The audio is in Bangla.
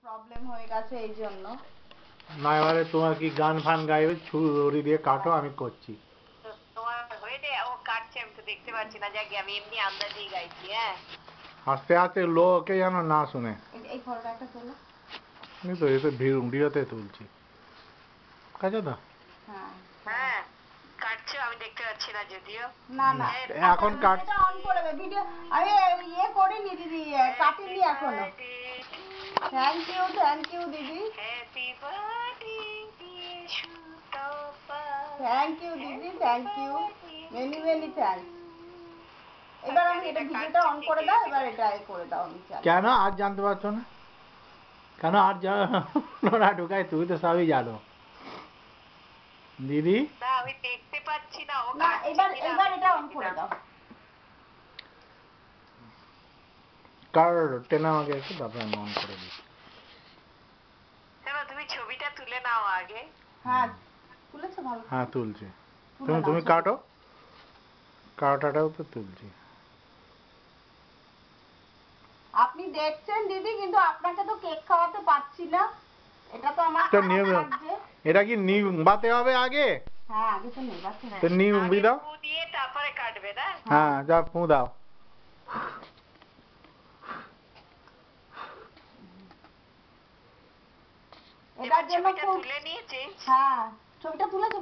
প্রবলেম হয়ে গেছে এই জন্য। না এবারে তোমার কি গান ফান গাইবে, ছুরি দিয়ে কাটো, আমি করছি। তোমার হয়েছে? ও কাটছে, আমি তো দেখতে পাচ্ছি না। যাকে আমি এমনি আন্দাজেই গাইছি। হ্যাঁ, আস্তে আস্তে লোকে যেন না শুনে। এই ফটোটা একটা তোলো। আমি তো এতে ভিডিওতে তুলছি। কাছে তো হ্যাঁ হ্যাঁ কাটছো, আমি দেখতে পাচ্ছি না যদিও। না না এখন কাট। এটা অন করে দে ভিডিও। আমি ইয়ে করিনি দিদি, কাটিনি এখনো। থ্যাংক ইউ দিদি। Happy birthday dear Sutapa. Thank you দিদি, thank you, many many thanks. এবার আমি এটা ভিডিওটা অন করে দাও, এবার এটা করে দাও। আমি চাই। কেন আর জানতে পারছো না? কেন আর জানো না ঢুকাই? তুমি তো সবই জানো দিদি। না আমি দেখতে পাচ্ছি না। ও না কাটছে এবার কিনা এবার আমি এটা অন দেখছি করে না। দাও। কার টেনে আমাকে একটু, তারপরে আমি অন করে দিই। কেন, তুমি ছবিটা তুলে নাও আগে। হ্যাঁ তুলেছো ভালো। হ্যাঁ তুলছি। তুলে নাও তুমি ছবি। কাটো, কাটাটাও তো তুলছি। আপনি দেখছেন দিদি, কিন্তু আপনাকে তো কেক খাওয়াতে পারছি না। এটা তো আমার তো খারাপ লাগছে। এটা কি নিবাতে হবে আগে? হ্যাঁ আগে তো নেবাতে তো হবে। নিবি আগে দাও। ফু দিয়ে তারপরে কাটবে না? হ্যাঁ যা ফু দাও। এটার জন্য ছবিটা খুব। তুলে নিয়েছিস? হ্যাঁ ছবিটা তুলেছো।